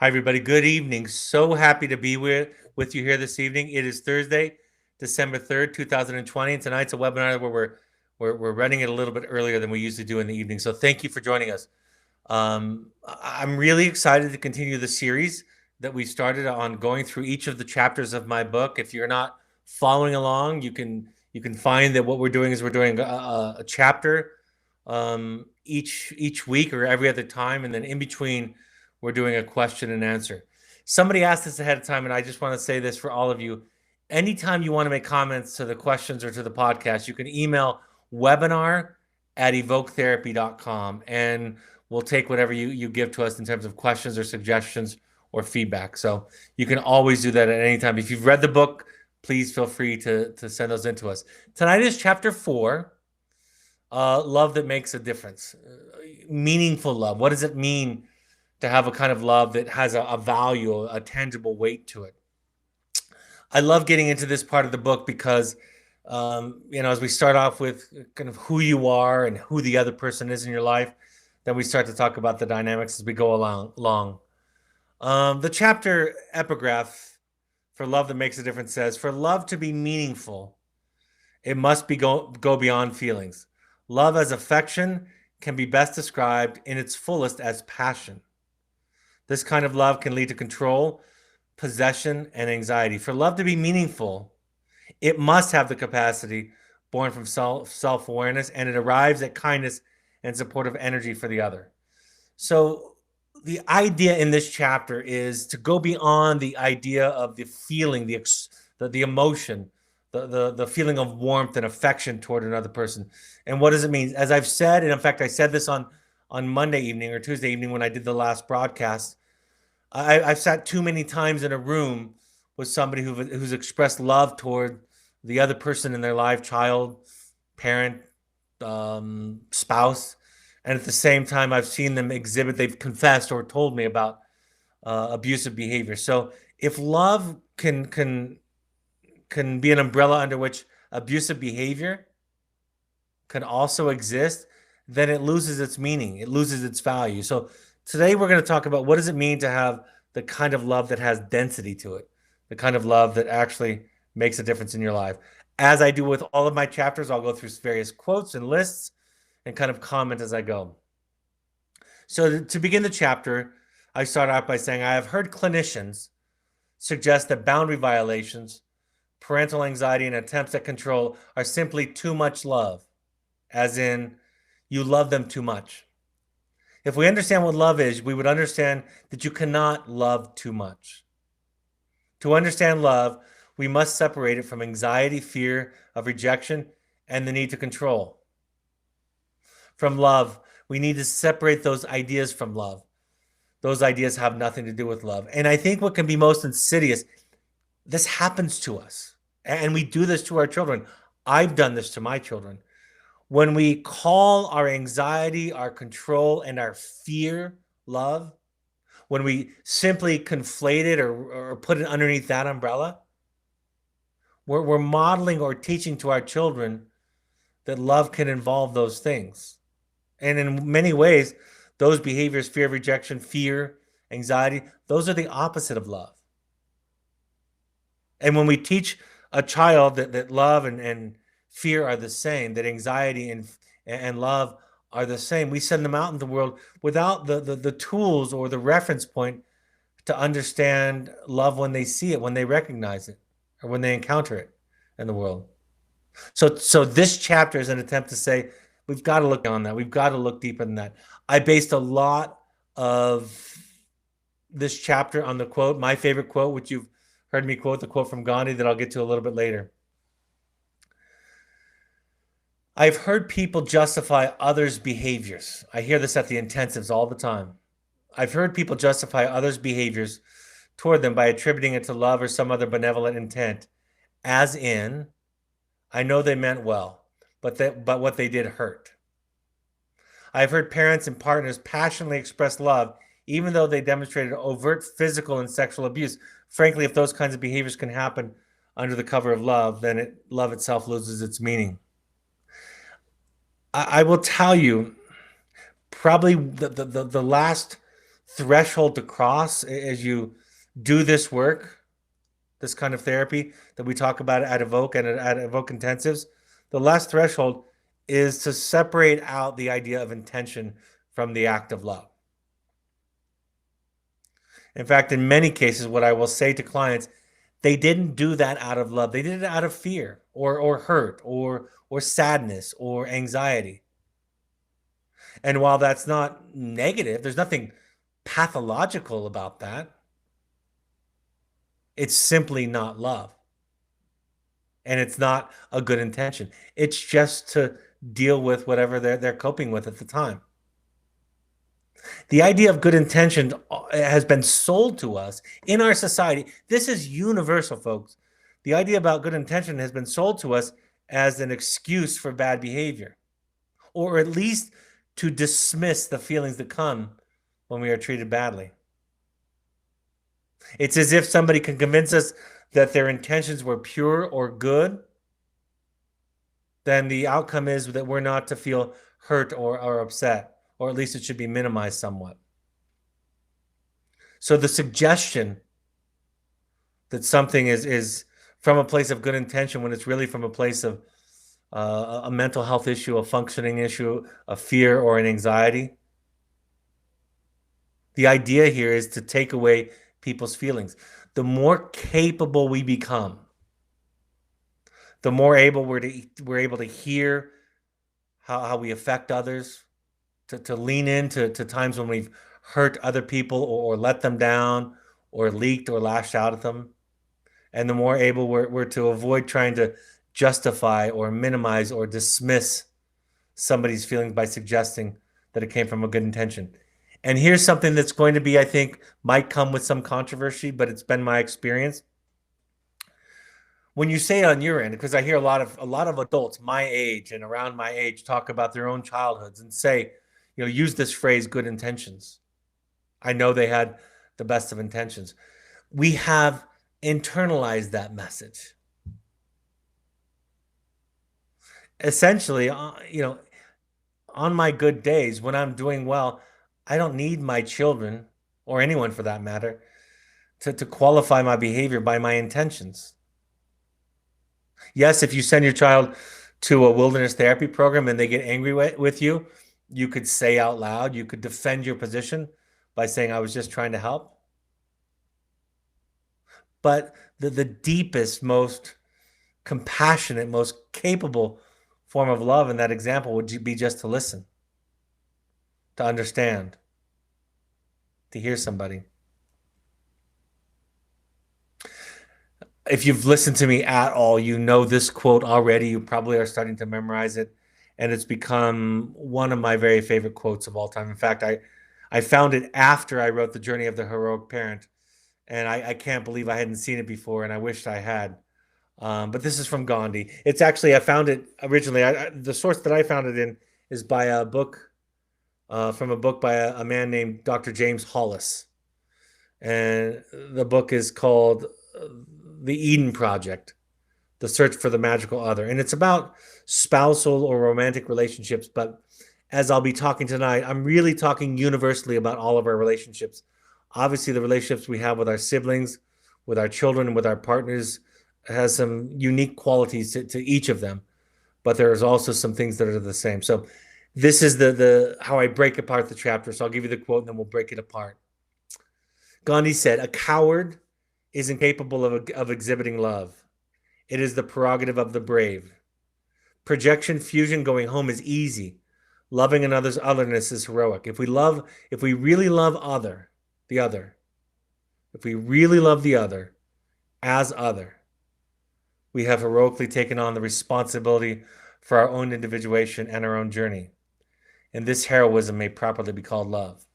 Hi, everybody. Good evening. So happy to be with you here this evening. It is Thursday, December 3rd, 2020. And tonight's a webinar where we're running it a little bit earlier than we usually do in the evening. So thank you for joining us. I'm really excited to continue the series that we started on going through each of the chapters of my book. If you're not following along, you can find that what we're doing is we're doing a chapter each week or every other time, and then in between we're doing a question and answer. Somebody asked this ahead of time, and I just want to say this for all of you. Anytime you want to make comments to the questions or to the podcast, you can email webinar@evoketherapy.com, and we'll take whatever you give to us in terms of questions or suggestions or feedback. So you can always do that at any time. If you've read the book, please feel free to send those in to us. Tonight is chapter 4, love that makes a difference. Meaningful love. What does it mean to have a kind of love that has a value, a tangible weight to it? I love getting into this part of the book because, as we start off with kind of who you are and who the other person is in your life, then we start to talk about the dynamics as we go along. The chapter epigraph for love that makes a difference says, for love to be meaningful, it must go beyond feelings. Love as affection can be best described in its fullest as passion. This kind of love can lead to control, possession, and anxiety. For love to be meaningful, it must have the capacity born from self-awareness, and it arrives at kindness and supportive energy for the other. So the idea in this chapter is to go beyond the idea of the feeling, the emotion, the feeling of warmth and affection toward another person. And what does it mean? As I've said, and in fact, I said this on Monday evening or Tuesday evening when I did the last broadcast, I've sat too many times in a room with somebody who's expressed love toward the other person in their life, child, parent, spouse, and at the same time, I've seen them they've confessed or told me about abusive behavior. So if love can be an umbrella under which abusive behavior can also exist, then it loses its meaning, it loses its value. So today we're going to talk about what does it mean to have the kind of love that has density to it, the kind of love that actually makes a difference in your life. As I do with all of my chapters, I'll go through various quotes and lists and kind of comment as I go. So to begin the chapter, I start out by saying, I have heard clinicians suggest that boundary violations, parental anxiety, and attempts at control are simply too much love, as in, you love them too much. If we understand what love is, we would understand that you cannot love too much. To understand love, we must separate it from anxiety, fear of rejection, and the need to control. From love, we need to separate those ideas from love. Those ideas have nothing to do with love. And I think what can be most insidious, this happens to us. And we do this to our children. I've done this to my children. When we call our anxiety, our control, and our fear love, when we simply conflate it or put it underneath that umbrella, we're modeling or teaching to our children that love can involve those things. And in many ways, those behaviors, fear of rejection, fear, anxiety, those are the opposite of love. And when we teach a child that love and fear are the same, that anxiety and love are the same, we send them out in the world without the tools or the reference point to understand love when they see it, when they recognize it, or when they encounter it in the world. So this chapter is an attempt to say, we've got to look on that. We've got to look deeper than that. I based a lot of this chapter on the quote, my favorite quote, which you've heard me quote, the quote from Gandhi that I'll get to a little bit later. I've heard people justify others' behaviors. I hear this at the intensives all the time. I've heard people justify others' behaviors toward them by attributing it to love or some other benevolent intent, as in, I know they meant well, but what they did hurt. I've heard parents and partners passionately express love, even though they demonstrated overt physical and sexual abuse. Frankly, if those kinds of behaviors can happen under the cover of love, then love itself loses its meaning. I will tell you, probably the last threshold to cross as you do this work, this kind of therapy that we talk about at Evoke and at Evoke Intensives, the last threshold is to separate out the idea of intention from the act of love. In fact, in many cases, what I will say to clients, they didn't do that out of love. They did it out of fear or hurt or sadness or anxiety. And while that's not negative, there's nothing pathological about that. It's simply not love. And it's not a good intention. It's just to deal with whatever they're coping with at the time. The idea of good intention has been sold to us in our society. This is universal, folks. The idea about good intention has been sold to us as an excuse for bad behavior, or at least to dismiss the feelings that come when we are treated badly. It's as if somebody can convince us that their intentions were pure or good, then the outcome is that we're not to feel hurt or upset, or at least it should be minimized somewhat. So the suggestion that something is from a place of good intention when it's really from a place of a mental health issue, a functioning issue, a fear, or an anxiety. The idea here is to take away people's feelings. The more capable we become, the more able we're able to hear how we affect others, to lean into times when we've hurt other people or let them down or leaked or lashed out at them. And the more able we're to avoid trying to justify or minimize or dismiss somebody's feelings by suggesting that it came from a good intention. And here's something that's going to be, I think, might come with some controversy, but it's been my experience. When you say it on your end, because I hear a lot of adults my age and around my age talk about their own childhoods and say, use this phrase, good intentions. I know they had the best of intentions. We have internalized that message. Essentially, on my good days, when I'm doing well, I don't need my children, or anyone for that matter, to qualify my behavior by my intentions. Yes, if you send your child to a wilderness therapy program and they get angry with you, you could say out loud, you could defend your position by saying, I was just trying to help. But the deepest, most compassionate, most capable form of love in that example would be just to listen, to understand, to hear somebody. If you've listened to me at all, you know this quote already. You probably are starting to memorize it. And it's become one of my very favorite quotes of all time. In fact, I found it after I wrote The Journey of the Heroic Parent. And I can't believe I hadn't seen it before, and I wished I had. But this is from Gandhi. It's actually, I found it originally. The source that I found it in is by a book, from a book by a man named Dr. James Hollis. And the book is called The Eden Project, The Search for the Magical Other. And it's about spousal or romantic relationships. But as I'll be talking tonight, I'm really talking universally about all of our relationships. Obviously, the relationships we have with our siblings, with our children, and with our partners has some unique qualities to each of them. But there's also some things that are the same. So this is the how I break apart the chapter. So I'll give you the quote and then we'll break it apart. Gandhi said, "A coward is incapable of exhibiting love. It is the prerogative of the brave. Projection fusion going home is easy. Loving another's otherness is heroic. If we really love the other, if we really love the other as other, we have heroically taken on the responsibility for our own individuation and our own journey. And this heroism may properly be called love."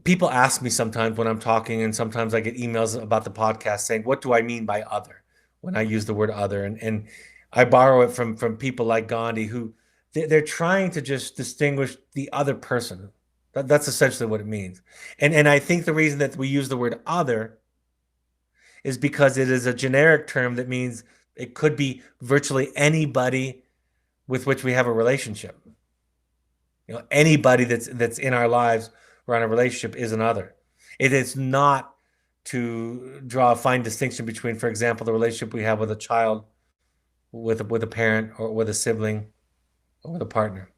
People ask me sometimes when I'm talking, and sometimes I get emails about the podcast saying, what do I mean by other when I use the word other? And I borrow it from people like Gandhi, who they're trying to just distinguish the other person. That's essentially what it means. And I think the reason that we use the word other is because it is a generic term that means it could be virtually anybody with which we have a relationship. Anybody that's in our lives or in a relationship is another. It is not to draw a fine distinction between, for example, the relationship we have with a child, with a parent, or with a sibling, or with a partner.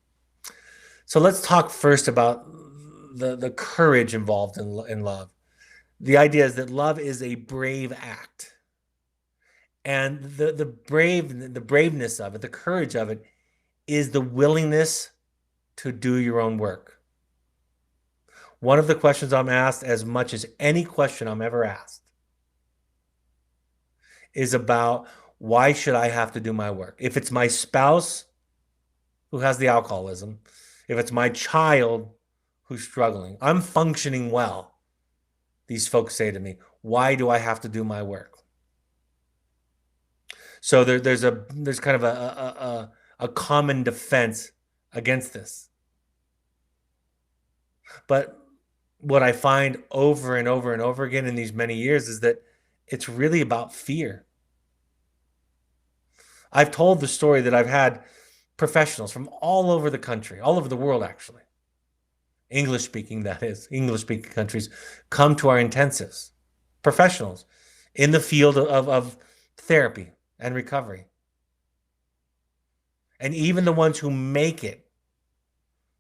So let's talk first about the courage involved in love. The idea is that love is a brave act, and the braveness of it, the courage of it, is the willingness to do your own work. One of the questions I'm asked, as much as any question I'm ever asked, is about, why should I have to do my work? If it's my spouse who has the alcoholism, if it's my child who's struggling, I'm functioning well, these folks say to me, why do I have to do my work? So there's kind of a common defense against this. But what I find over and over and over again in these many years is that it's really about fear. I've told the story that I've had professionals from all over the country, all over the world actually, English speaking, that is, English speaking countries, come to our intensives, professionals in the field of therapy and recovery. And even the ones who make it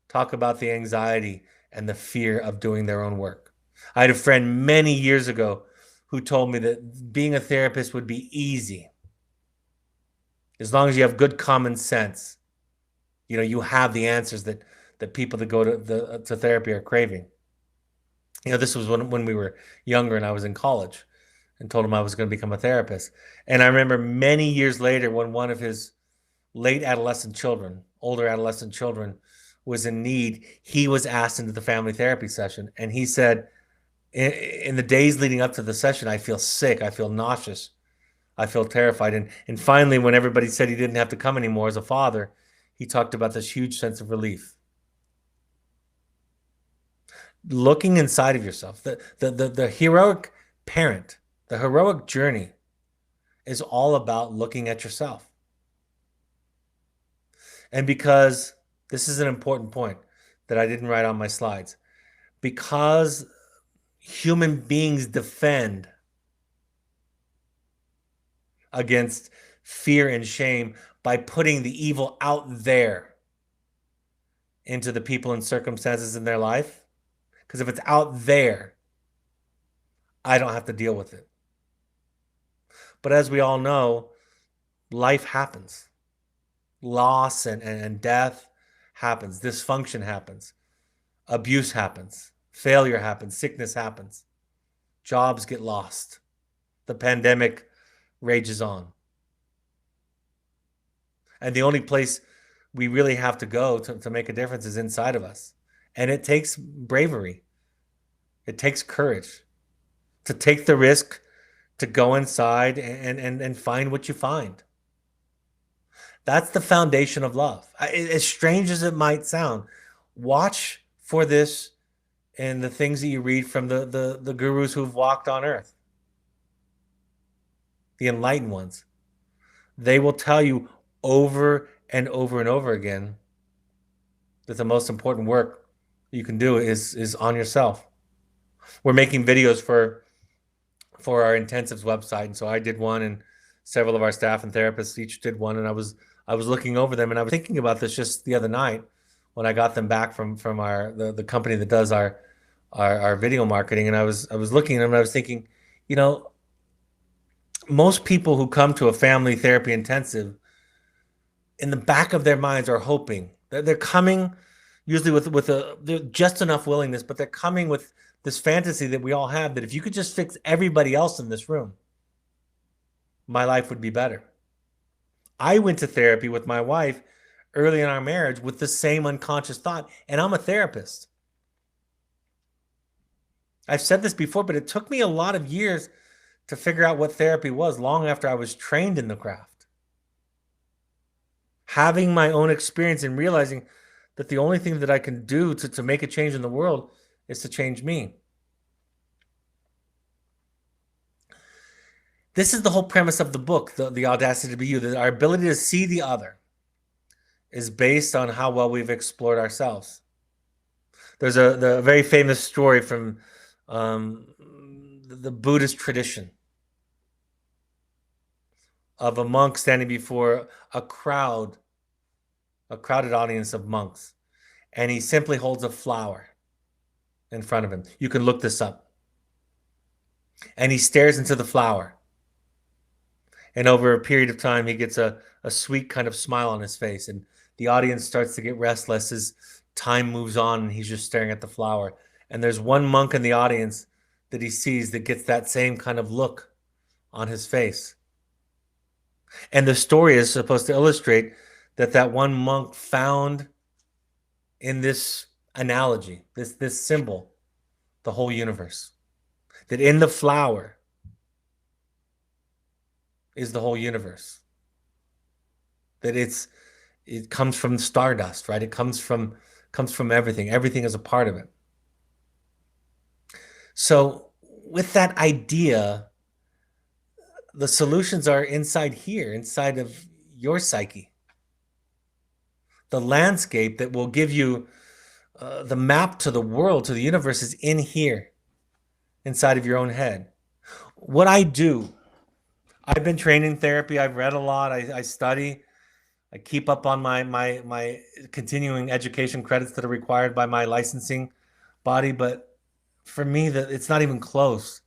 talk about the anxiety and the fear of doing their own work. I had a friend many years ago who told me that being a therapist would be easy. As long as you have good common sense, you have the answers that people that go to therapy are craving. This was when we were younger and I was in college, and told him I was going to become a therapist. And I remember many years later, when one of his older adolescent children was in need, he was asked into the family therapy session. And he said, in the days leading up to the session, I feel sick, I feel nauseous, I feel terrified. And finally, when everybody said he didn't have to come anymore as a father, he talked about this huge sense of relief. Looking inside of yourself, the heroic parent, the heroic journey is all about looking at yourself. And because this is an important point that I didn't write on my slides, because human beings defend against fear and shame by putting the evil out there into the people and circumstances in their life. Because if it's out there, I don't have to deal with it. But as we all know, life happens. Loss and death happens. Dysfunction happens. Abuse happens. Failure happens. Sickness happens. Jobs get lost. The pandemic rages on. And the only place we really have to go to make a difference is inside of us. And it takes bravery. It takes courage to take the risk to go inside and find what you find. That's the foundation of love. As strange as it might sound, watch for this in the things that you read from the gurus who've walked on earth, the enlightened ones. They will tell you over and over and over again that the most important work you can do is on yourself. We're making videos for our intensives website, and so I did one, and several of our staff and therapists each did one, and I was looking over them, and I was thinking about this just the other night when I got them back from the company that does our video marketing, and I was looking at them and I was thinking, most people who come to a family therapy intensive, in the back of their minds, are hoping that they're coming usually with just enough willingness, but they're coming with this fantasy that we all have, that if you could just fix everybody else in this room, my life would be better. I went to therapy with my wife early in our marriage with the same unconscious thought, and I'm a therapist. I've said this before, but it took me a lot of years to figure out what therapy was, long after I was trained in the craft. Having my own experience and realizing that the only thing that I can do to make a change in the world is to change me. This is the whole premise of the book, the Audacity to Be You, that our ability to see the other is based on how well we've explored ourselves. There's the very famous story from the Buddhist tradition of a monk standing before a crowded audience of monks, and he simply holds a flower in front of him. You can look this up. And he stares into the flower. And over a period of time, he gets a sweet kind of smile on his face. And the audience starts to get restless as time moves on and he's just staring at the flower. And there's one monk in the audience that he sees that gets that same kind of look on his face. And the story is supposed to illustrate that one monk found in this analogy, this symbol, the whole universe. That in the flower is the whole universe. That it comes from stardust, right? It comes from everything. Everything is a part of it. So with that idea, the solutions are inside here, inside of your psyche. The landscape that will give you the map to the world, to the universe, is in here, inside of your own head. What I do, I've been trained in therapy. I've read a lot. I study. I keep up on my continuing education credits that are required by my licensing body. But for me, it's not even close.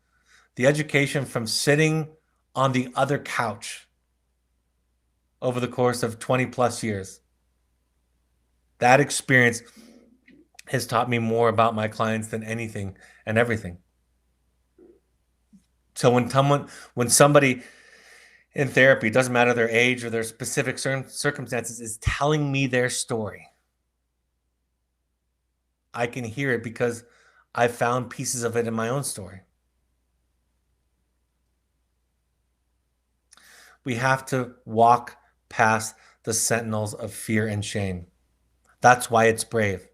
The education from sitting on the other couch over the course of 20 plus years, that experience has taught me more about my clients than anything and everything. So when somebody in therapy, doesn't matter their age or their specific circumstances, is telling me their story, I can hear it because I found pieces of it in my own story. We have to walk past the sentinels of fear and shame. That's why it's brave.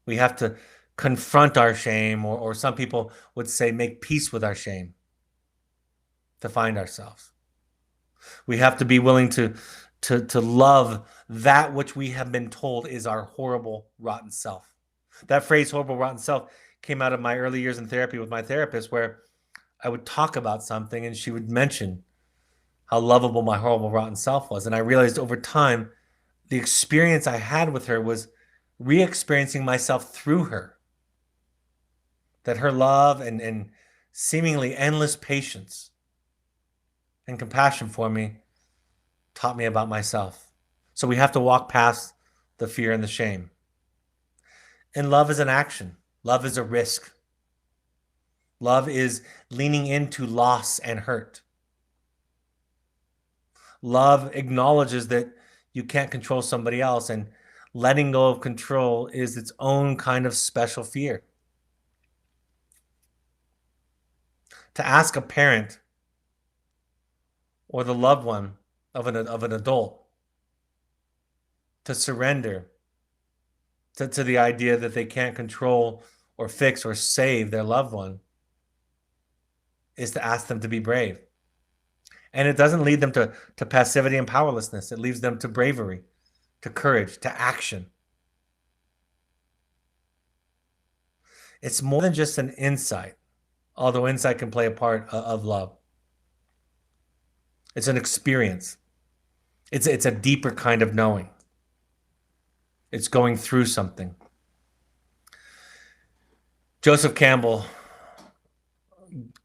We have to confront our shame, or some people would say make peace with our shame to find ourselves. We have to be willing to love that which we have been told is our horrible, rotten self. That phrase, horrible, rotten self, came out of my early years in therapy with my therapist, where I would talk about something and she would mention how lovable my horrible, rotten self was. And I realized over time, the experience I had with her was re-experiencing myself through her. That her love and seemingly endless patience and compassion for me taught me about myself. So we have to walk past the fear and the shame. And love is an action. Love is a risk. Love is leaning into loss and hurt. Love acknowledges that you can't control somebody else, and letting go of control is its own kind of special fear. To ask a parent or the loved one of an adult to surrender to the idea that they can't control or fix or save their loved one is to ask them to be brave. And it doesn't lead them to passivity and powerlessness. It leads them to bravery, to courage, to action. It's more than just an insight, although insight can play a part of love. It's an experience. It's a deeper kind of knowing. It's going through something. Joseph Campbell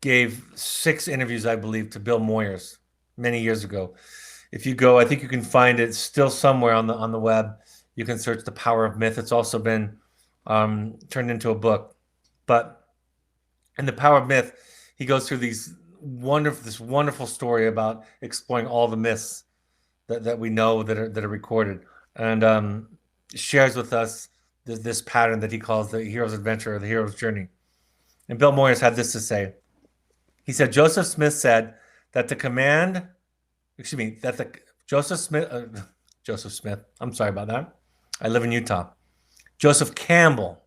gave 6 interviews, I believe, to Bill Moyers many years ago. If you go, I think you can find it still somewhere on the web. You can search The Power of Myth. It's also been turned into a book. But in The Power of Myth, he goes through this wonderful story about exploring all the myths that we know that are recorded, and shares with us this pattern that he calls the hero's adventure or the hero's journey. And Bill Moyers had this to say. He said, Joseph Smith said that Joseph Smith, I'm sorry about that. I live in Utah. Joseph Campbell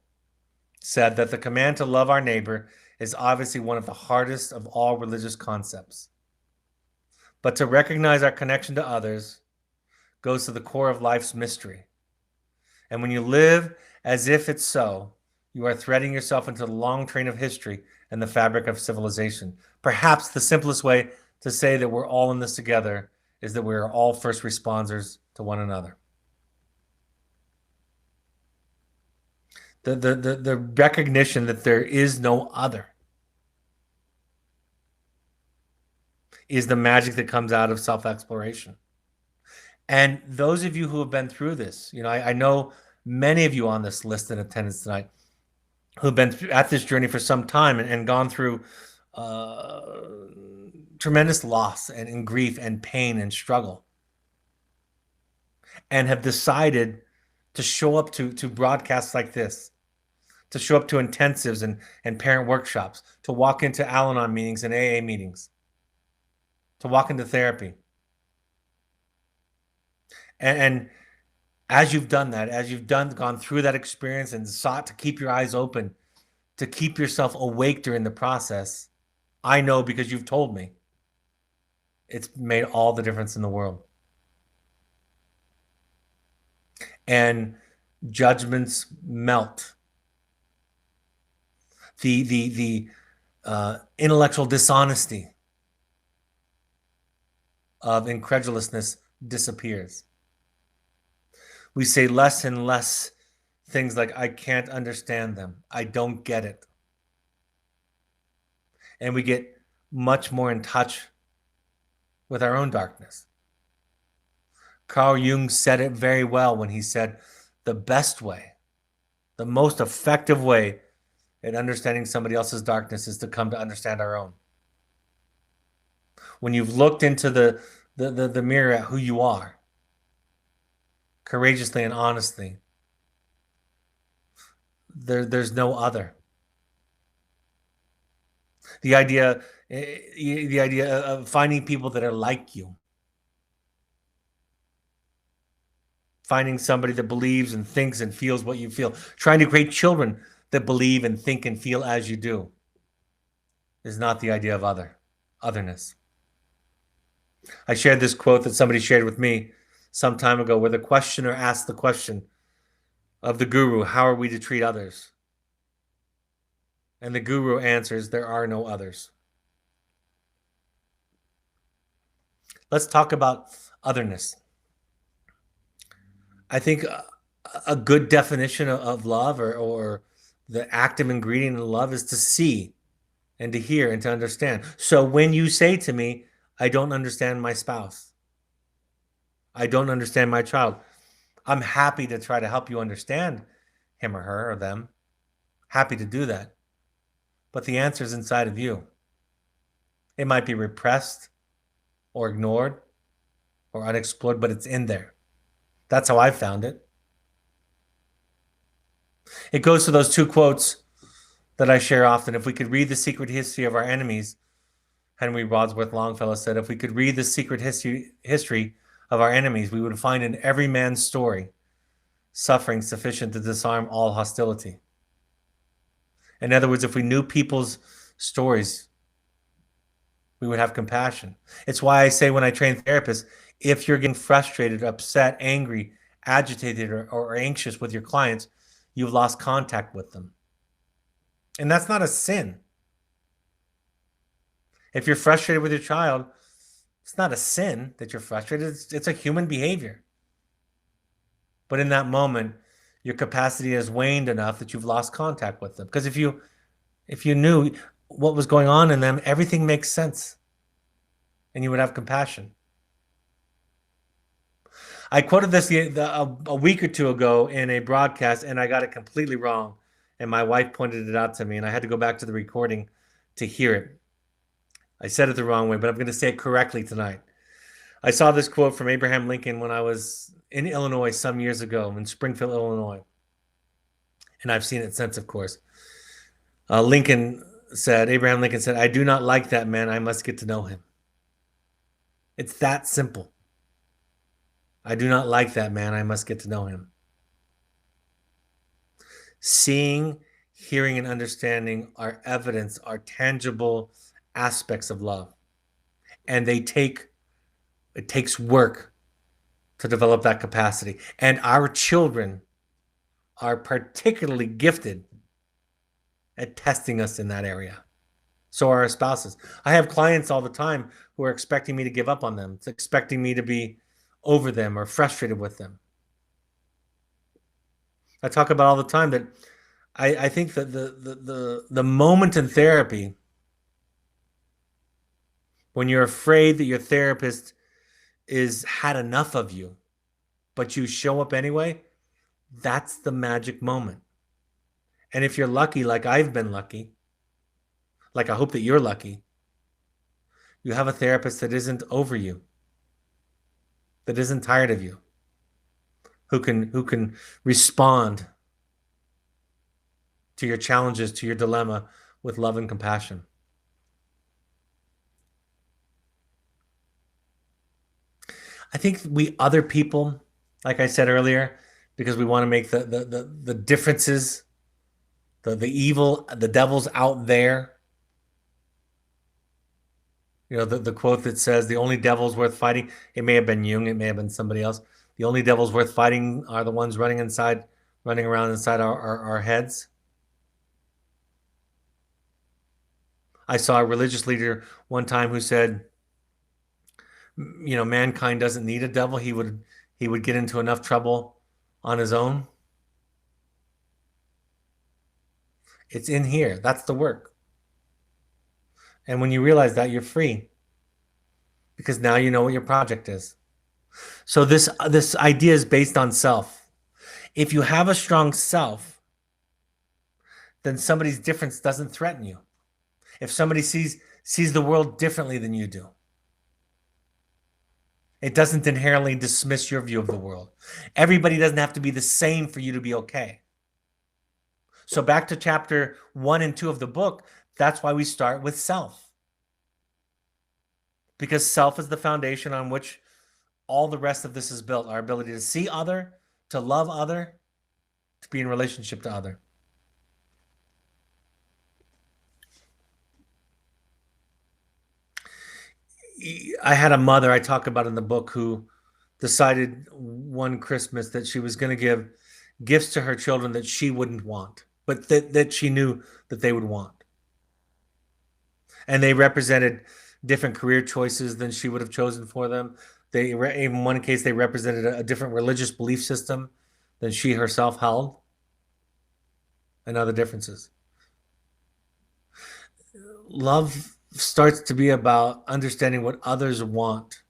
said that the command to love our neighbor is obviously one of the hardest of all religious concepts. But to recognize our connection to others goes to the core of life's mystery. And when you live as if it's so, you are threading yourself into the long train of history and the fabric of civilization. Perhaps the simplest way to say that we're all in this together is that we are all first responders to one another. The recognition that there is no other is the magic that comes out of self-exploration. And those of you who have been through this, I know many of you on this list in attendance tonight who've been at this journey for some time and gone through tremendous loss and grief and pain and struggle, and have decided to show up to broadcasts like this, to show up to intensives and parent workshops, to walk into Al-Anon meetings and AA meetings, to walk into therapy. And as you've done that, as you've gone through that experience and sought to keep your eyes open, to keep yourself awake during the process, I know, because you've told me, it's made all the difference in the world. And judgments melt. The intellectual dishonesty of incredulousness disappears. We say less and less things like, I can't understand them, I don't get it. And we get much more in touch with our own darkness. Carl Jung said it very well when he said, the best way, the most effective way at understanding somebody else's darkness is to come to understand our own. When you've looked into the mirror at who you are, courageously and honestly, there's no other. The idea of finding people that are like you, finding somebody that believes and thinks and feels what you feel, trying to create children that believe and think and feel as you do, is not the idea of otherness. I shared this quote that somebody shared with me some time ago, where the questioner asked the question of the guru, how are we to treat others? And the guru answers, there are no others. Let's talk about otherness. I think a good definition of love, or the active ingredient of love, is to see and to hear and to understand. So when you say to me, I don't understand my spouse, I don't understand my child, I'm happy to try to help you understand him or her or them. Happy to do that. But the answer is inside of you. It might be repressed or ignored or unexplored, but it's in there. That's how I found it. It goes to those two quotes that I share often. If we could read the secret history of our enemies, Henry Wadsworth Longfellow said, if we could read the secret history of our enemies, we would find in every man's story suffering sufficient to disarm all hostility. In other words, if we knew people's stories, we would have compassion. It's why I say when I train therapists, if you're getting frustrated, upset, angry, agitated, or anxious with your clients, you've lost contact with them. And that's not a sin. If you're frustrated with your child, it's not a sin that you're frustrated. It's a human behavior. But in that moment, your capacity has waned enough that you've lost contact with them. Because if you knew what was going on in them, everything makes sense. And you would have compassion. I quoted this a week or two ago in a broadcast, and I got it completely wrong. And my wife pointed it out to me, and I had to go back to the recording to hear it. I said it the wrong way, but I'm going to say it correctly tonight. I saw this quote from Abraham Lincoln when I was in Illinois some years ago, in Springfield, Illinois. And I've seen it since, of course. Abraham Lincoln said, I do not like that man. I must get to know him. It's that simple. I do not like that man. I must get to know him. Seeing, hearing, and understanding are evidence, are tangible aspects of love. And it takes work to develop that capacity. And our children are particularly gifted at testing us in that area. So are our spouses. I have clients all the time who are expecting me to give up on them. It's expecting me to be over them or frustrated with them. I talk about all the time that I think that the moment in therapy when you're afraid that your therapist is had enough of you, but you show up anyway, that's the magic moment. And if you're lucky, like I've been lucky, like I hope that you're lucky, you have a therapist that isn't over you, that isn't tired of you, who can respond to your challenges, to your dilemma with love and compassion. I think we other people, like I said earlier, because we want to make the differences, the evil, the devil's out there. You know, the quote that says the only devils worth fighting, it may have been Jung, it may have been somebody else. The only devils worth fighting are the ones running around inside our heads. I saw a religious leader one time who said, you know, mankind doesn't need a devil. He would get into enough trouble on his own. It's in here. That's the work. And when you realize that, you're free because now you know what your project is. So this idea is based on self. If you have a strong self, then somebody's difference doesn't threaten you. If somebody sees the world differently than you do, it doesn't inherently dismiss your view of the world. Everybody doesn't have to be the same for you to be okay. So back to chapter 1 and 2 of the book, that's why we start with self. Because self is the foundation on which all the rest of this is built. Our ability to see other, to love other, to be in relationship to other. I had a mother I talk about in the book who decided one Christmas that she was going to give gifts to her children that she wouldn't want, but that she knew that they would want. And they represented different career choices than she would have chosen for them. In one case, they represented a different religious belief system than she herself held, and other differences. Love starts to be about understanding what others want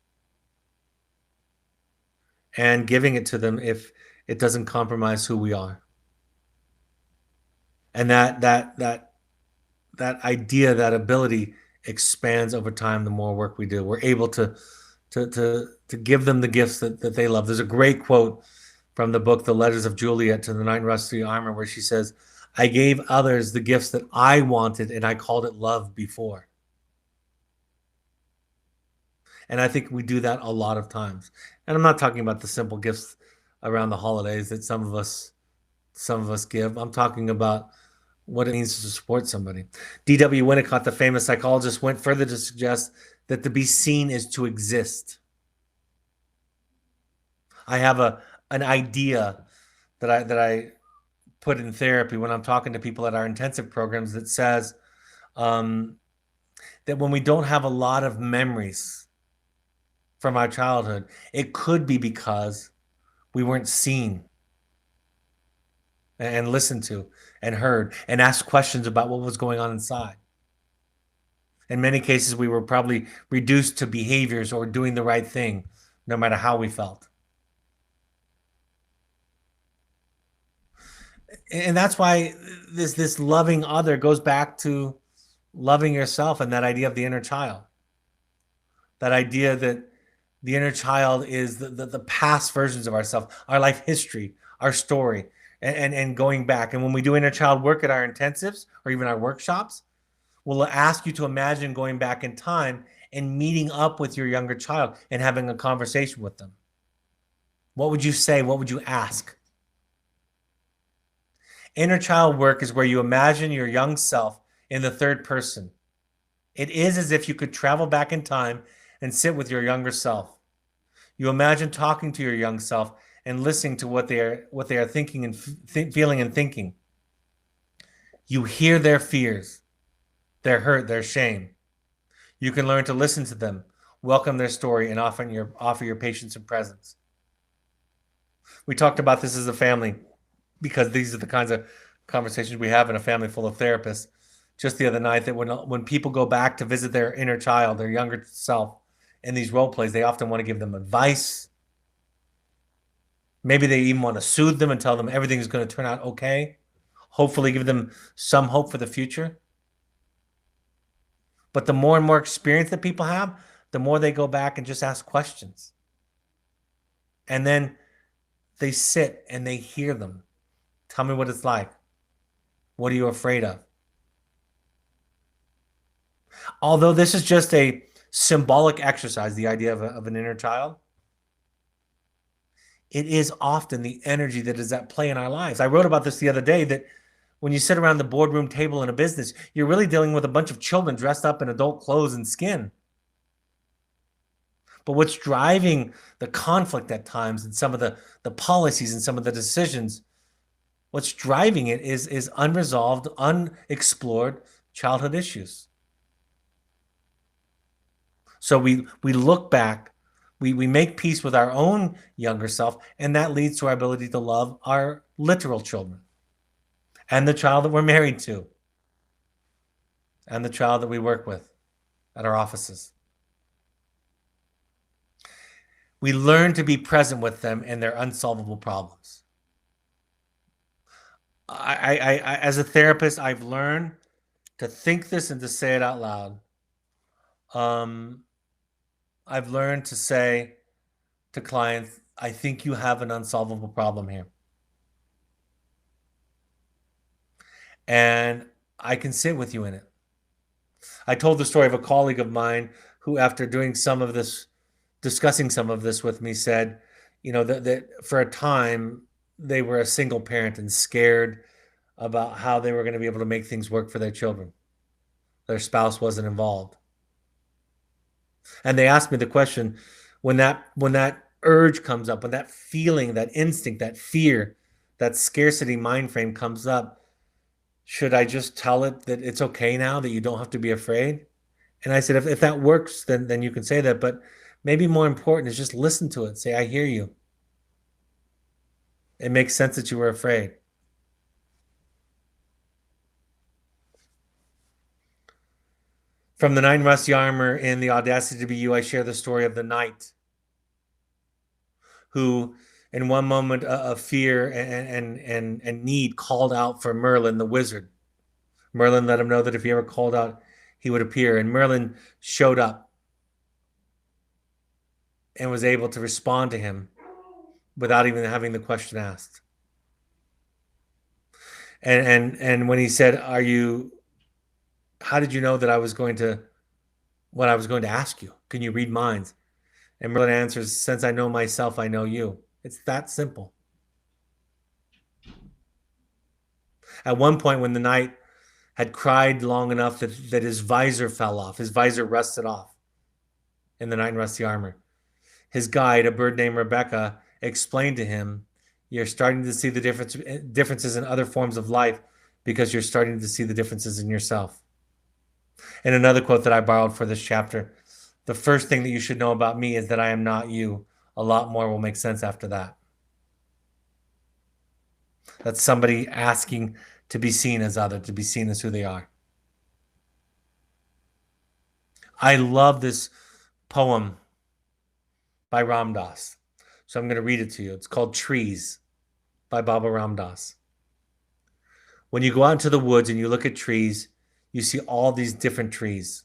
and giving it to them if it doesn't compromise who we are. And that idea, that ability expands over time the more work we do. We're able to give them the gifts that they love. There's a great quote from the book, The Letters of Juliet to the Knight in Rusty Armor, where she says, I gave others the gifts that I wanted, and I called it love before. And I think we do that a lot of times. And I'm not talking about the simple gifts around the holidays that some of us give. I'm talking about what it means to support somebody. D.W. Winnicott, the famous psychologist, went further to suggest that to be seen is to exist. I have an idea that I put in therapy when I'm talking to people at our intensive programs that says that when we don't have a lot of memories from our childhood, it could be because we weren't seen and listened to and heard and asked questions about what was going on inside. In many cases, we were probably reduced to behaviors or doing the right thing, no matter how we felt. And that's why this loving other goes back to loving yourself and that idea of the inner child. That idea that the inner child is the past versions of ourselves, our life history, our story, and going back. And when we do inner child work at our intensives or even our workshops, we'll ask you to imagine going back in time and meeting up with your younger child and having a conversation with them. What would you say? What would you ask? Inner child work is where you imagine your young self in the third person. It is as if you could travel back in time and sit with your younger self. You imagine talking to your young self and listening to what they are thinking and feeling and thinking. You hear their fears, their hurt, their shame. You can learn to listen to them, welcome their story, and offer your patience and presence. We talked about this as a family because these are the kinds of conversations we have in a family full of therapists. Just the other night, that when people go back to visit their inner child, their younger self, in these role plays, they often want to give them advice. Maybe they even want to soothe them and tell them everything is going to turn out okay. Hopefully, give them some hope for the future. But the more and more experience that people have, the more they go back and just ask questions. And then they sit and they hear them. Tell me what it's like. What are you afraid of? Although this is just a symbolic exercise, the idea of an inner child, it is often the energy that is at play in our lives. I wrote about this the other day, that when you sit around the boardroom table in a business, you're really dealing with a bunch of children dressed up in adult clothes and skin. But what's driving the conflict at times and some of the policies and some of the decisions, what's driving it is unresolved, unexplored childhood issues. So we look back, we make peace with our own younger self, and that leads to our ability to love our literal children and the child that we're married to and the child that we work with at our offices. We learn to be present with them and their unsolvable problems. As a therapist, I've learned to think this and to say it out loud. I've learned to say to clients, I think you have an unsolvable problem here. And I can sit with you in it. I told the story of a colleague of mine who, after doing some of this, discussing some of this with me, said, that for a time they were a single parent and scared about how they were going to be able to make things work for their children. Their spouse wasn't involved. And they asked me the question, when that urge comes up, when that feeling, that instinct, that fear, that scarcity mind frame comes up, should I just tell it that it's okay now, that you don't have to be afraid? And I said, if that works, then you can say that. But maybe more important is just listen to it. Say, I hear you. It makes sense that you were afraid. From the Knight in Rusty Armor in the Audacity to Be You, I share the story of the knight who, in one moment of fear and need, called out for Merlin, the wizard. Merlin let him know that if he ever called out, he would appear. And Merlin showed up and was able to respond to him without even having the question asked. And when he said, how did you know that what I was going to ask you? Can you read minds? And Merlin answers, since I know myself, I know you. It's that simple. At one point, when the knight had cried long enough that his visor fell off, his visor rusted off in the Knight in Rusty Armor, his guide, a bird named Rebecca, explained to him, you're starting to see the differences in other forms of life because you're starting to see the differences in yourself. And another quote that I borrowed for this chapter, the first thing that you should know about me is that I am not you. A lot more will make sense after that. That's somebody asking to be seen as other, to be seen as who they are. I love this poem by Ram Dass. So I'm going to read it to you. It's called Trees by Baba Ram Dass. When you go out into the woods and you look at trees, you see all these different trees.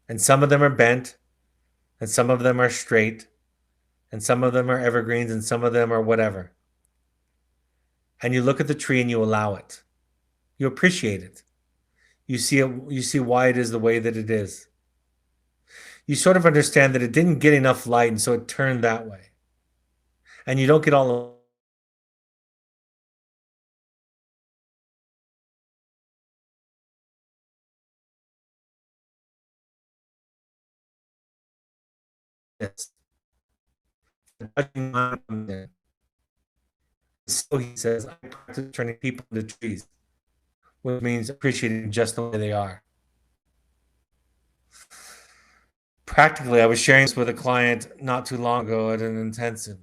And some of them are bent, and some of them are straight, and some of them are evergreens, and some of them are whatever. And you look at the tree and you allow it. You appreciate it. You see why it is the way that it is. You sort of understand that it didn't get enough light, and so it turned that way. And you don't get all of this. judging mind comes in. So he says, I practice turning people into trees, which means appreciating just the way they are. Practically, I was sharing this with a client not too long ago at an intensive.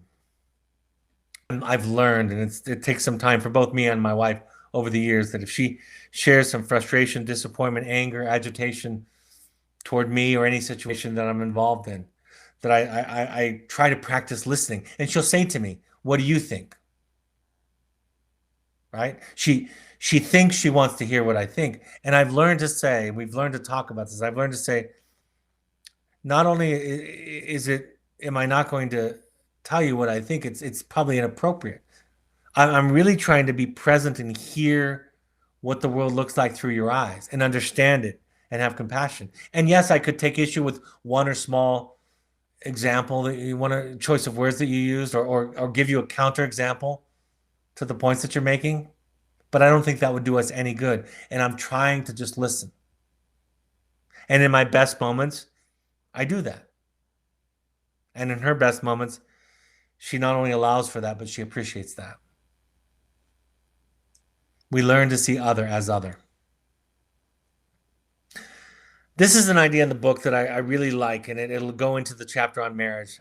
And I've learned, and it takes some time for both me and my wife over the years, that if she shares some frustration, disappointment, anger, agitation toward me or any situation that I'm involved in, that I try to practice listening. And she'll say to me, what do you think? Right? She thinks she wants to hear what I think. And I've learned to say, we've learned to talk about this. I've learned to say, not only am I not going to tell you what I think, it's probably inappropriate. I'm really trying to be present and hear what the world looks like through your eyes and understand it and have compassion. And yes, I could take issue with one or small example that you want, a choice of words that you used, or give you a counter example to the points that you're making. But I don't think that would do us any good. And I'm trying to just listen. And in my best moments, I do that. And in her best moments, she not only allows for that, but she appreciates that. We learn to see other as other. This is an idea in the book that I really like, and it'll go into the chapter on marriage.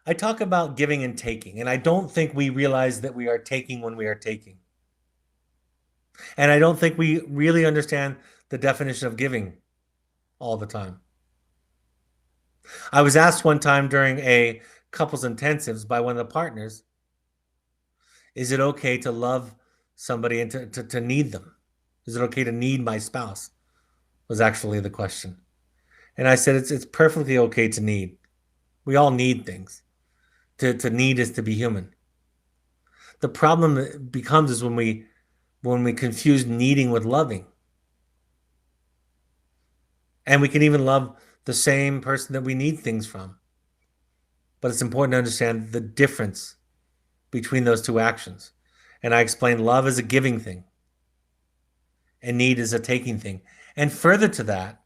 I talk about giving and taking, and I don't think we realize that we are taking when we are taking. And I don't think we really understand the definition of giving all the time. I was asked one time during a couples intensives by one of the partners, is it okay to love somebody and to need them? Is it okay to need my spouse? Was actually the question. And I said, it's perfectly okay to need. We all need things. To need is to be human. The problem becomes is when we confuse needing with loving. And we can even love the same person that we need things from. But it's important to understand the difference between those two actions. And I explained love is a giving thing, and need is a taking thing. And further to that,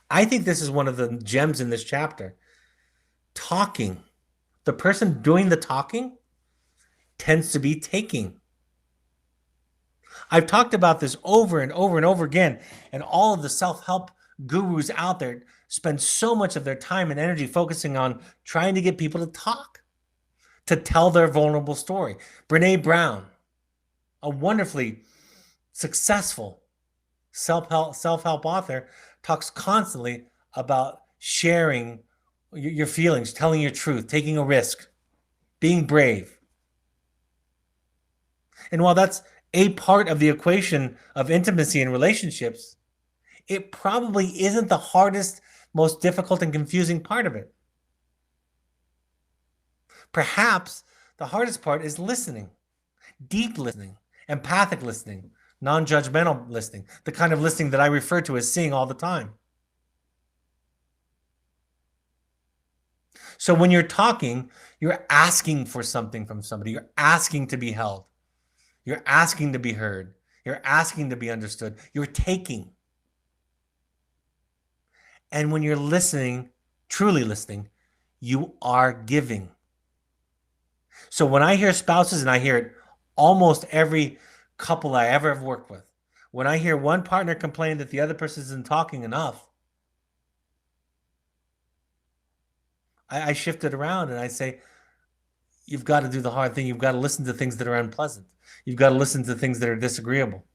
I think this is one of the gems in this chapter. Talking. The person doing the talking tends to be taking. I've talked about this over and over and over again, and all of the self-help gurus out there spend so much of their time and energy focusing on trying to get people to talk, to tell their vulnerable story. Brene Brown, a wonderfully successful self-help author, talks constantly about sharing your feelings, telling your truth, taking a risk, being brave. And while that's a part of the equation of intimacy and relationships, it probably isn't the hardest, most difficult and confusing part of it. Perhaps the hardest part is listening, deep listening, empathic listening, non-judgmental listening, the kind of listening that I refer to as seeing all the time. So when you're talking, you're asking for something from somebody. You're asking to be held. You're asking to be heard. You're asking to be understood. You're taking. And when you're listening, truly listening, you are giving. So when I hear spouses, and I hear it almost every couple I ever have worked with, when I hear one partner complain that the other person isn't talking enough, I shift it around and I say, you've got to do the hard thing. You've got to listen to things that are unpleasant. You've got to listen to things that are disagreeable.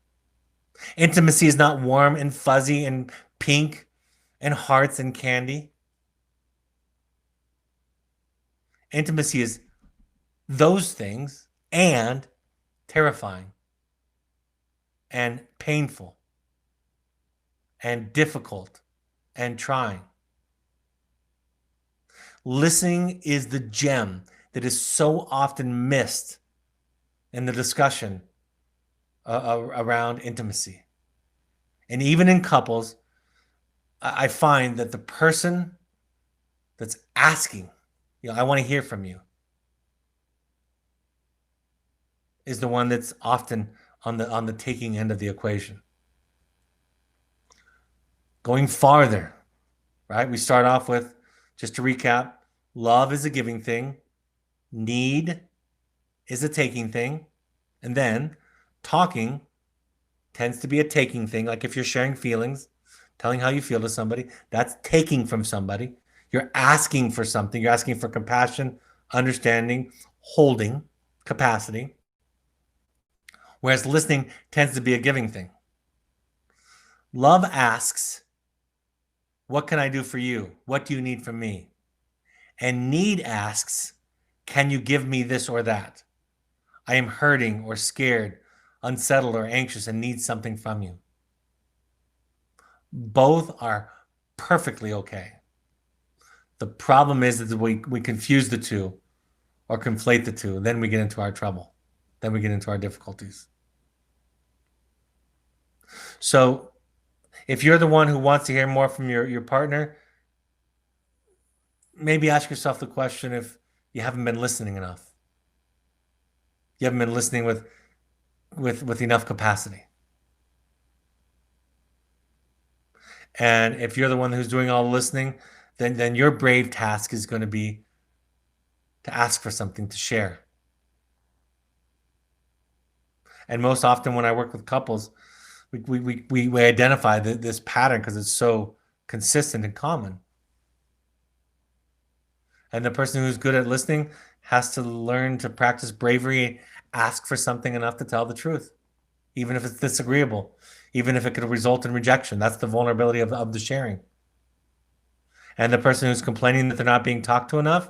Intimacy is not warm and fuzzy and pink and hearts and candy. Intimacy is those things and terrifying and painful and difficult and trying. Listening is the gem that is so often missed in the discussion around intimacy. And even in couples, I find that the person that's asking, I want to hear from you, is the one that's often on the taking end of the equation. Going farther, right? We start off with, just to recap, Love is a giving thing. Need is a taking thing. And then talking tends to be a taking thing. Like if you're sharing feelings, telling how you feel to somebody, that's taking from somebody. You're asking for something. You're asking for compassion, understanding, holding capacity. Whereas listening tends to be a giving thing. Love asks, what can I do for you? What do you need from me? And need asks, can you give me this or that? I am hurting or scared, unsettled or anxious, and need something from you. Both are perfectly okay. The problem is that we confuse the two or conflate the two. Then we get into our trouble. Then we get into our difficulties. So if you're the one who wants to hear more from your partner, maybe ask yourself the question if you haven't been listening enough. You haven't been listening with enough capacity. And if you're the one who's doing all the listening, then your brave task is going to be to ask for something to share. And most often when I work with couples, we identify this pattern because it's so consistent and common. And the person who's good at listening has to learn to practice bravery, ask for something enough to tell the truth, even if it's disagreeable, even if it could result in rejection. That's the vulnerability of the sharing. And the person who's complaining that they're not being talked to enough,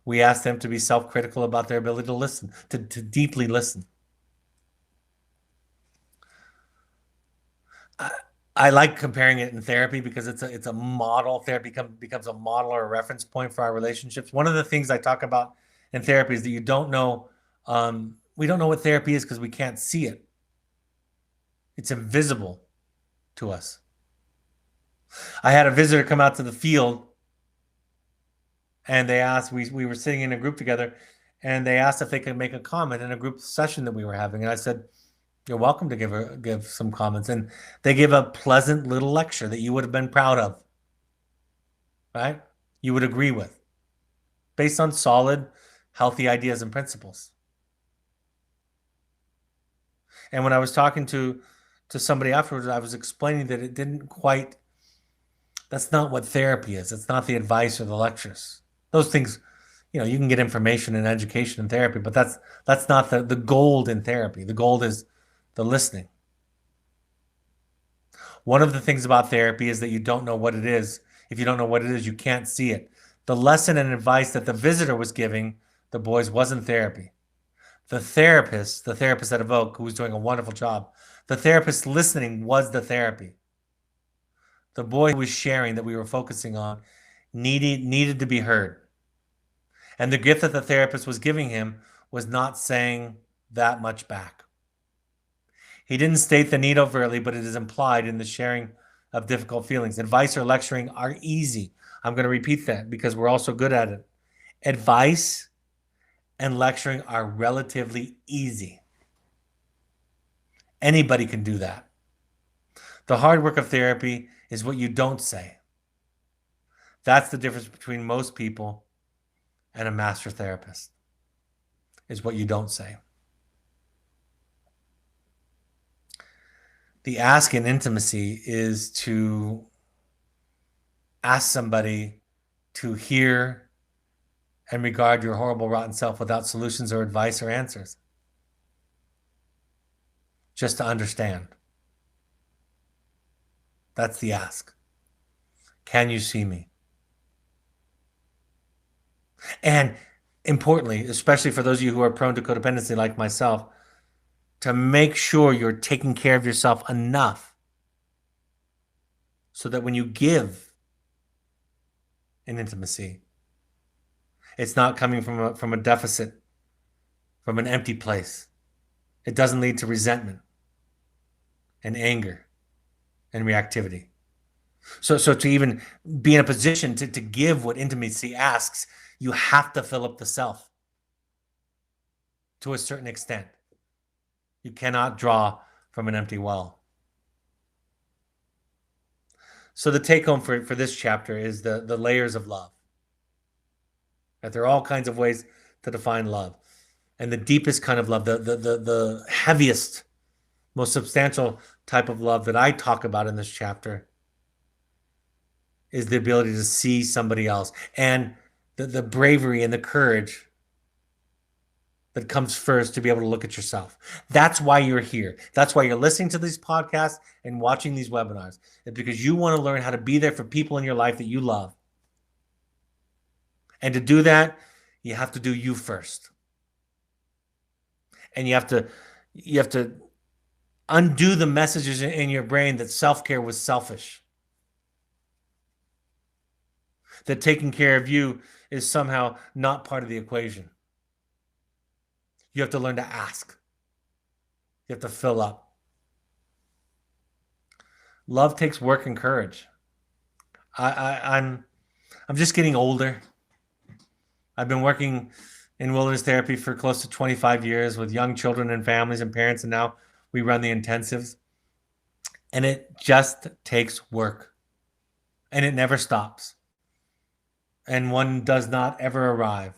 we ask them to be self-critical about their ability to listen, to deeply listen. I like comparing it in therapy because it's a model. Therapy becomes a model or a reference point for our relationships. One of the things I talk about in therapy is that you don't know, we don't know what therapy is because we can't see it. It's invisible to us. I had a visitor come out to the field and they asked, we were sitting in a group together and they asked if they could make a comment in a group session that we were having. And I said, you're welcome to give some comments. And they gave a pleasant little lecture that you would have been proud of, right? You would agree with, based on solid, healthy ideas and principles. And when I was talking to somebody afterwards, I was explaining that it didn't quite, that's not what therapy is. It's not the advice or the lectures. Those things, you can get information and education in therapy, but that's not the gold in therapy. The gold is the listening. One of the things about therapy is that you don't know what it is. If you don't know what it is, you can't see it. The lesson and advice that the visitor was giving the boys wasn't therapy. The therapist at Evoke, who was doing a wonderful job, the therapist listening was the therapy. The boy who was sharing that we were focusing on needed to be heard. And the gift that the therapist was giving him was not saying that much back. He didn't state the need overtly, but it is implied in the sharing of difficult feelings. Advice or lecturing are easy. I'm going to repeat that because we're also good at it. Advice and lecturing are relatively easy. Anybody can do that. The hard work of therapy is what you don't say. That's the difference between most people and a master therapist, is what you don't say. The ask in intimacy is to ask somebody to hear and regard your horrible, rotten self without solutions or advice or answers. Just to understand. That's the ask. Can you see me? And importantly, especially for those of you who are prone to codependency like myself, to make sure you're taking care of yourself enough so that when you give in intimacy, it's not coming from a deficit, from an empty place. It doesn't lead to resentment and anger and reactivity. So to even be in a position to give what intimacy asks, you have to fill up the self to a certain extent. You cannot draw from an empty well. So the take home for this chapter is the layers of love. That there are all kinds of ways to define love. And the deepest kind of love, the heaviest, most substantial type of love that I talk about in this chapter is the ability to see somebody else, and the bravery and the courage that comes first to be able to look at yourself. That's why you're here. That's why you're listening to these podcasts and watching these webinars. It's because you want to learn how to be there for people in your life that you love. And to do that, you have to do you first. And you have to undo the messages in your brain that self-care was selfish. That taking care of you is somehow not part of the equation. You have to learn to ask. You have to fill up. Love takes work and courage. I'm just getting older. I've been working in wilderness therapy for close to 25 years with young children and families and parents, and now we run the intensives. And it just takes work. And it never stops. And one does not ever arrive.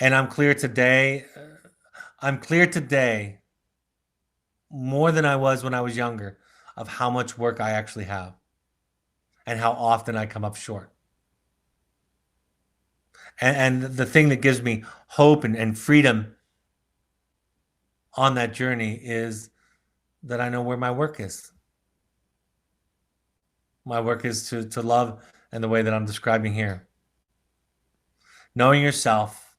And I'm clear today more than I was when I was younger of how much work I actually have and how often I come up short. And the thing that gives me hope and freedom on that journey is that I know where my work is. My work is to love in the way that I'm describing here. Knowing yourself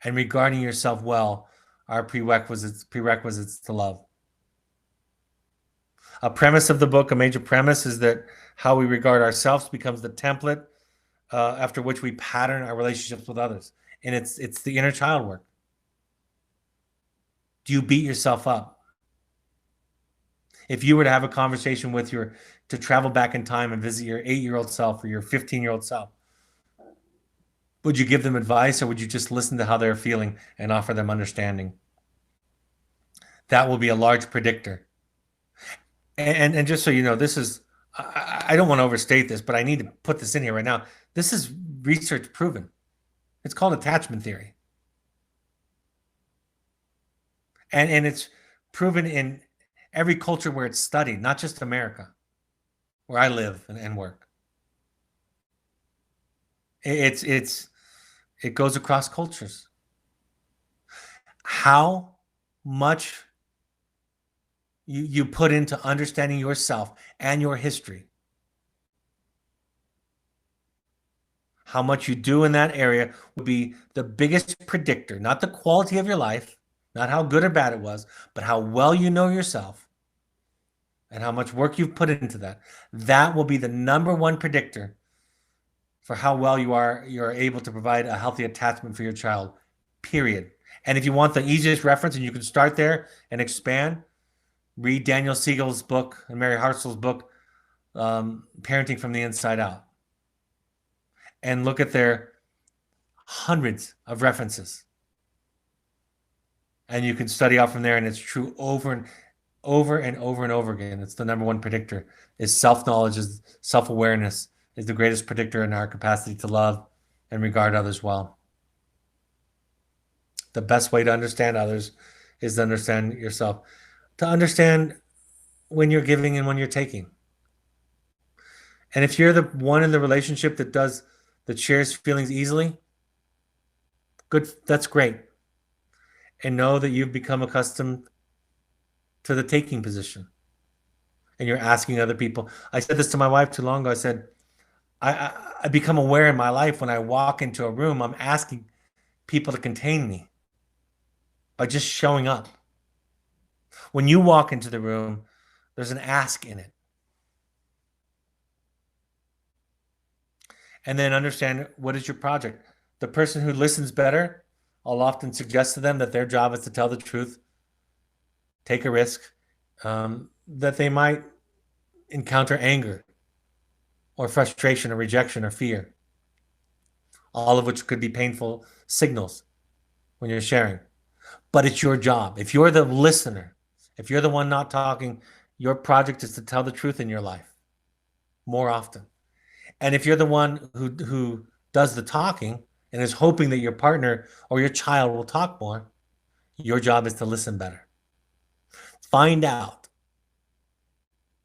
and regarding yourself well are prerequisites to love. A premise of the book, a major premise, is that how we regard ourselves becomes the template after which we pattern our relationships with others. And it's the inner child work. Do you beat yourself up? If you were to have a conversation to travel back in time and visit your 8-year-old self or your 15-year-old self, would you give them advice, or would you just listen to how they're feeling and offer them understanding? That will be a large predictor. And just so you know, this is, I don't want to overstate this, but I need to put this in here right now. This is research proven. It's called attachment theory. And it's proven in every culture where it's studied, not just America, where I live and work. It goes across cultures. How much you put into understanding yourself and your history, how much you do in that area will be the biggest predictor, not the quality of your life, not how good or bad it was, but how well you know yourself and how much work you've put into that. That will be the number one predictor for how well you're able to provide a healthy attachment for your child, period. And if you want the easiest reference, and you can start there and expand, read Daniel Siegel's book and Mary Hartzell's book, Parenting from the Inside Out. And look at their hundreds of references. And you can study out from there, and it's true over and over and over and over again. It's the number one predictor. Is self-knowledge, is self-awareness, is the greatest predictor in our capacity to love and regard others well. The best way to understand others is to understand yourself. To understand when you're giving and when you're taking. And if you're the one in the relationship that shares feelings easily, good, that's great. And know that you've become accustomed to the taking position. And you're asking other people. I said this to my wife too long ago. I said, I become aware in my life when I walk into a room, I'm asking people to contain me by just showing up. When you walk into the room, there's an ask in it. And then understand, what is your project? The person who listens better, I'll often suggest to them that their job is to tell the truth, take a risk, that they might encounter anger or frustration or rejection or fear, all of which could be painful signals when you're sharing. But it's your job. If you're the listener, if you're the one not talking, your project is to tell the truth in your life more often. And if you're the one who does the talking and is hoping that your partner or your child will talk more, your job is to listen better. Find out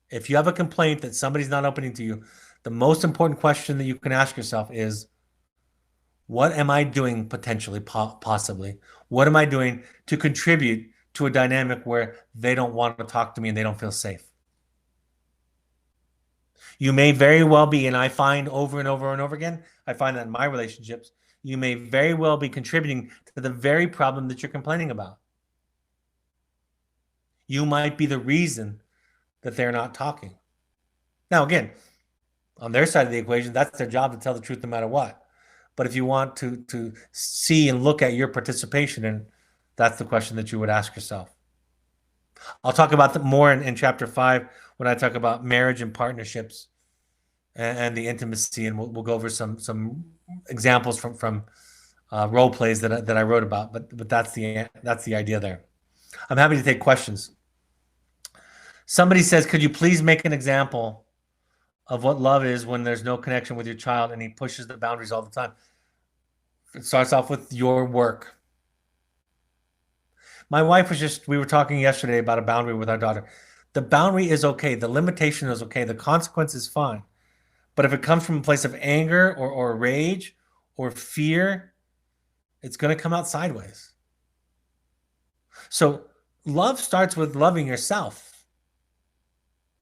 if you have a complaint that somebody's not opening to you. The most important question that you can ask yourself is, what am I doing potentially, possibly? What am I doing to contribute to a dynamic where they don't want to talk to me and they don't feel safe? You may very well be, and I find over and over and over again, I find that in my relationships, you may very well be contributing to the very problem that you're complaining about. You might be the reason that they're not talking. Now, again, on their side of the equation, that's their job to tell the truth no matter what. But if you want to see and look at your participation, and that's the question that you would ask yourself. I'll talk about that more in chapter 5 when I talk about marriage and partnerships and the intimacy, and we'll go over some examples from role plays that I wrote about. But that's the idea there. I'm happy to take questions. Somebody says, could you please make an example of what love is when there's no connection with your child and he pushes the boundaries all the time? It starts off with your work. My wife we were talking yesterday about a boundary with our daughter. The boundary is okay. The limitation is okay. The consequence is fine. But if it comes from a place of anger or rage or fear, it's going to come out sideways. So love starts with loving yourself.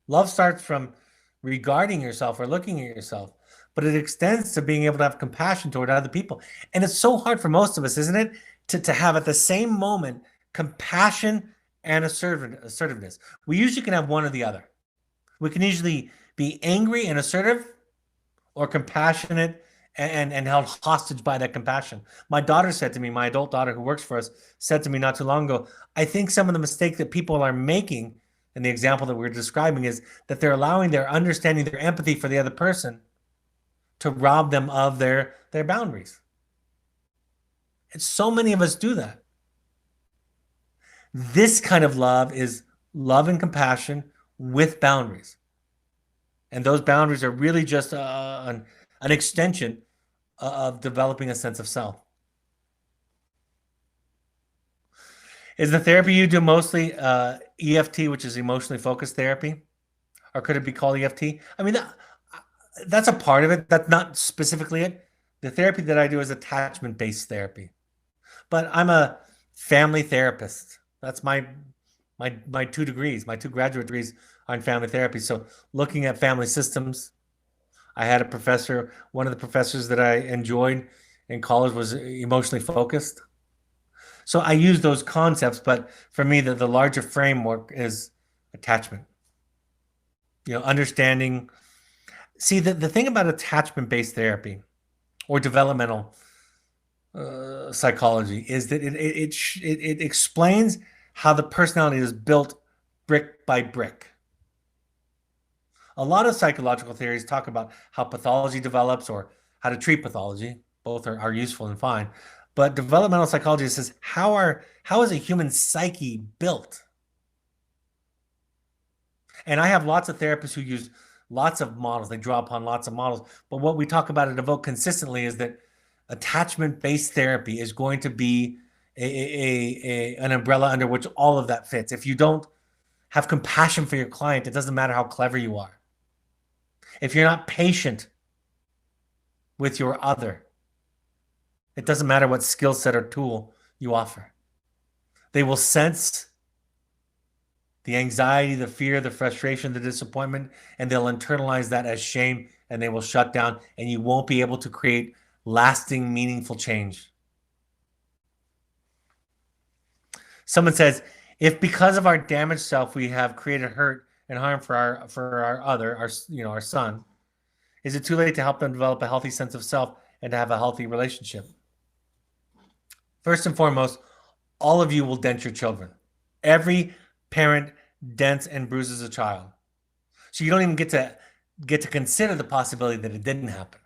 Love starts from regarding yourself or looking at yourself, but it extends to being able to have compassion toward other people. And it's so hard for most of us, isn't it, to have at the same moment compassion and assertiveness. We usually can have one or the other. We can usually be angry and assertive, or compassionate and held hostage by that compassion. My daughter said to me, my adult daughter who works for us, said to me not too long ago, I think some of the mistake that people are making in the example that we're describing is that they're allowing their understanding, their empathy for the other person to rob them of their boundaries. And so many of us do that. This kind of love is love and compassion with boundaries. And those boundaries are really just an extension of developing a sense of self. Is the therapy you do mostly EFT, which is emotionally focused therapy? Or could it be called EFT? I mean, that's a part of it. That's not specifically it. The therapy that I do is attachment-based therapy. But I'm a family therapist. That's my 2 degrees. My 2 graduate degrees are in family therapy. So looking at family systems, I had a professor, one of the professors that I enjoyed in college was emotionally focused. So I use those concepts, but for me, the larger framework is attachment. Understanding. See, the thing about attachment-based therapy or developmental psychology is that it explains how the personality is built brick by brick. A lot of psychological theories talk about how pathology develops or how to treat pathology. Both are useful and fine. But developmental psychology says, how is a human psyche built? And I have lots of therapists who use lots of models. They draw upon lots of models. But what we talk about at Evoke consistently is that attachment-based therapy is going to be an umbrella under which all of that fits. If you don't have compassion for your client, it doesn't matter how clever you are. If you're not patient with your other, it doesn't matter what skill set or tool you offer. They will sense the anxiety, the fear, the frustration, the disappointment, and they'll internalize that as shame, and they will shut down, and you won't be able to create lasting, meaningful change. Someone says, if because of our damaged self we have created hurt and harm for our other, our son, is it too late to help them develop a healthy sense of self and to have a healthy relationship? First and foremost, all of you will dent your children. Every parent dents and bruises a child. So you don't even get to consider the possibility that it didn't happen.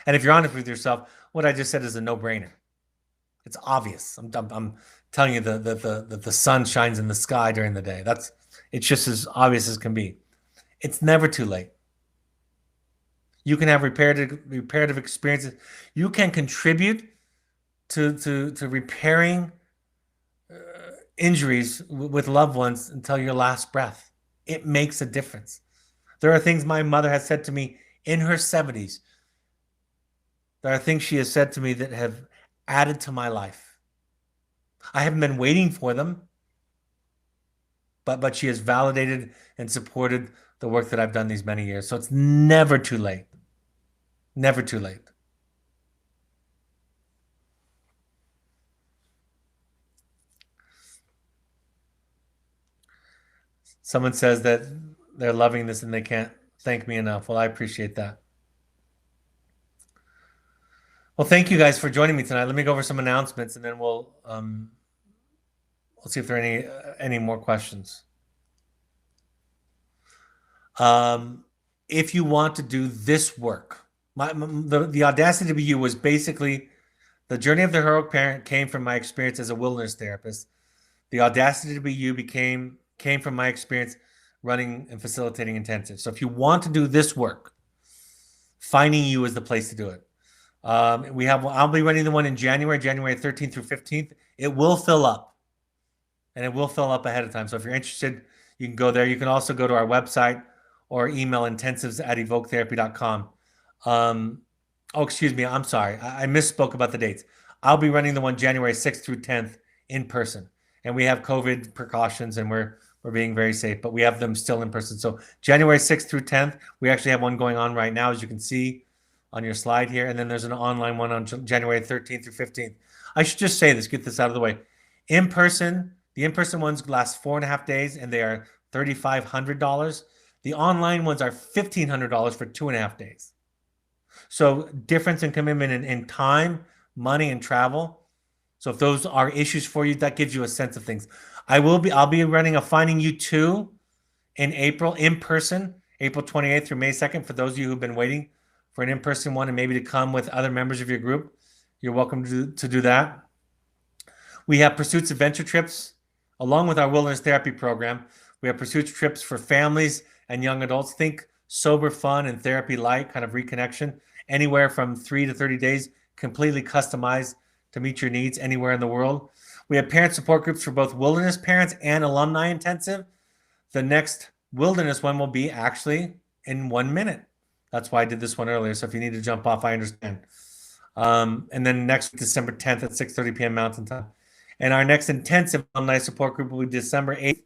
And if you're honest with yourself, what I just said is a no-brainer. It's obvious. I'm telling you that the sun shines in the sky during the day. It's just as obvious as can be. It's never too late. You can have reparative experiences. You can contribute to repairing injuries with loved ones until your last breath. It makes a difference. There are things my mother has said to me in her 70s. There are things she has said to me that have added to my life. I haven't been waiting for them, but she has validated and supported the work that I've done these many years. So it's never too late. Never too late. Someone says that they're loving this and they can't thank me enough. Well, I appreciate that. Well, thank you guys for joining me tonight. Let me go over some announcements and then we'll see if there are any more questions. If you want to do this work, the Audacity to Be You was basically the journey of the heroic parent came from my experience as a wilderness therapist. The Audacity to Be You came from my experience running and facilitating intensives. So if you want to do this work, finding you is the place to do it. I'll be running the one in January 13th through 15th. It will fill up, and it will fill up ahead of time. So if you're interested, you can go there. You can also go to our website or email intensives@evoketherapy.com. Oh, excuse me. I'm sorry. I misspoke about the dates. I'll be running the one January 6th through 10th in person, and we have COVID precautions, and we're being very safe, but we have them still in person. So January 6th through 10th, we actually have one going on right now, as you can see on your slide here. And then there's an online one on January 13th through 15th. I should just say this, get this out of the way. The in-person ones last 4.5 days, and they are $3,500. The online ones are $1,500 for 2.5 days. So difference in commitment in time, money, and travel. So if those are issues for you, that gives you a sense of things. I'll be running a Finding You 2 in April, in person, April 28th through May 2nd. For those of you who've been waiting for an in-person one and maybe to come with other members of your group, you're welcome to do that. We have Pursuits Adventure Trips, along with our wilderness therapy program. We have Pursuits trips for families and young adults. Think sober fun and therapy light, kind of reconnection, anywhere from 3 to 30 days, completely customized to meet your needs anywhere in the world. We have parent support groups for both wilderness parents and alumni intensive. The next wilderness one will be actually in 1 minute. That's why I did this one earlier. So if you need to jump off, I understand. And then next week, December 10th at 6:30 p.m. Mountain Time. And our next intensive alumni support group will be December 8th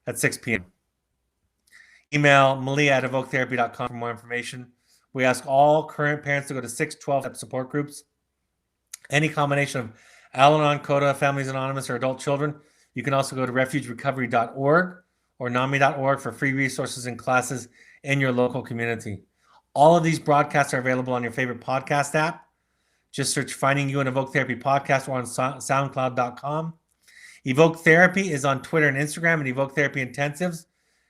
at 6 p.m. Email malia@evoketherapy.com for more information. We ask all current parents to go to 6-12-step support groups. Any combination of Al-Anon, CODA, Families Anonymous, or adult children. You can also go to refugerecovery.org or NAMI.org for free resources and classes in your local community. All of these broadcasts are available on your favorite podcast app. Just search Finding You and Evoke Therapy Podcast or on SoundCloud.com. Evoke Therapy is on Twitter and Instagram, and Evoke Therapy Intensives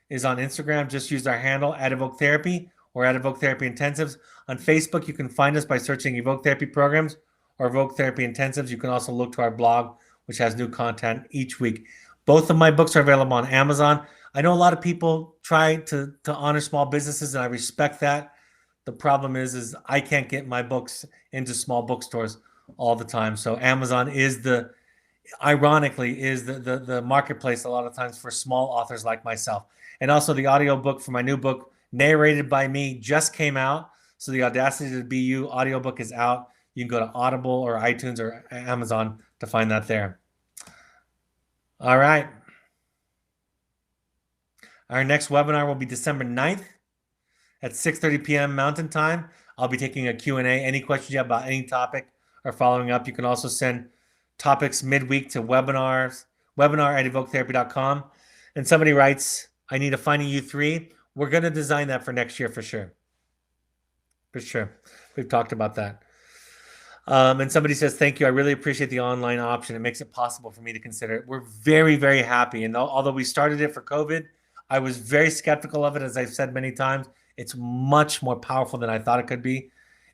is on Instagram. Just use our handle @Evoke Therapy or @Evoke Therapy Intensives. On Facebook, you can find us by searching Evoke Therapy Programs or Evoke Therapy Intensives. You can also look to our blog, which has new content each week. Both of my books are available on Amazon. I know a lot of people try to honor small businesses, and I respect that. The problem is I can't get my books into small bookstores all the time. So Amazon is ironically the marketplace a lot of times for small authors like myself. And also the audiobook for my new book, narrated by me, just came out. So the Audacity to Be You audiobook is out. You can go to Audible or iTunes or Amazon to find that there. All right. Our next webinar will be December 9th at 6:30 p.m. Mountain Time. I'll be taking a Q&A. Any questions you have about any topic or following up, you can also send topics midweek to webinar@evoketherapy.com. And somebody writes, I need a Finding You 3. We're going to design that for next year for sure. For sure. We've talked about that. And somebody says, thank you. I really appreciate the online option. It makes it possible for me to consider it. We're very, very happy. And although we started it for COVID, I was very skeptical of it. As I've said many times, it's much more powerful than I thought it could be.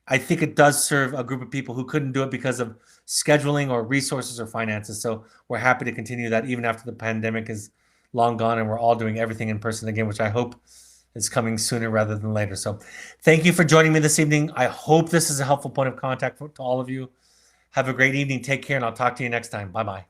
I think it does serve a group of people who couldn't do it because of scheduling or resources or finances. So we're happy to continue that even after the pandemic is long gone and we're all doing everything in person again, which I hope is coming sooner rather than later. So thank you for joining me this evening. I hope this is a helpful point of contact to all of you. Have a great evening. Take care, and I'll talk to you next time. Bye-bye.